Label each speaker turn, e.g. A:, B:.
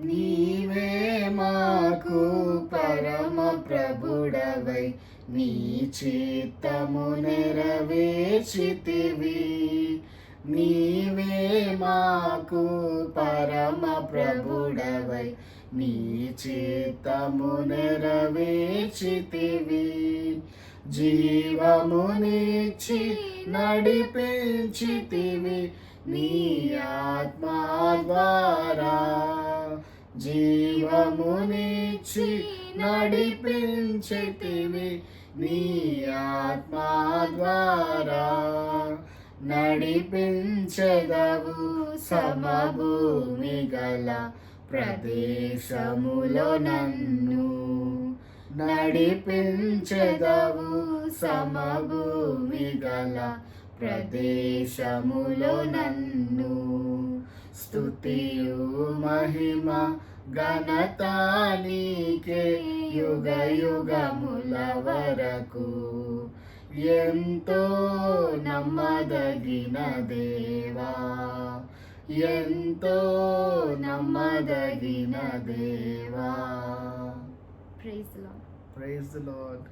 A: నీవే మాకు పరమ ప్రభుడవై నీ చిత్తము నెరవేర్చితివి. నీవే మాకు పరమ ప్రభుడవై నీ చిత్తము నెరవేర్చితివి. జీవమునిచ్చి నడిపించితివి నీ ఆత్మా ద్వారా. జీవమునిచ్చి నడిపించితివి నీ ఆత్మా ద్వారా. నడిపించెదవు సమభూమి గల ప్రదేశములో నన్ను. నడిపించెదవు సమభూమి గల ప్రదేశములో నన్ను. స్తుతియు మహిమ ఘనత నీకే యుగ యుగముల వరకు. ఎంతో నమ్మదగిన దేవా, ఎంతో నమ్మదగిన దేవా.
B: Praise the Lord.
A: Praise the Lord.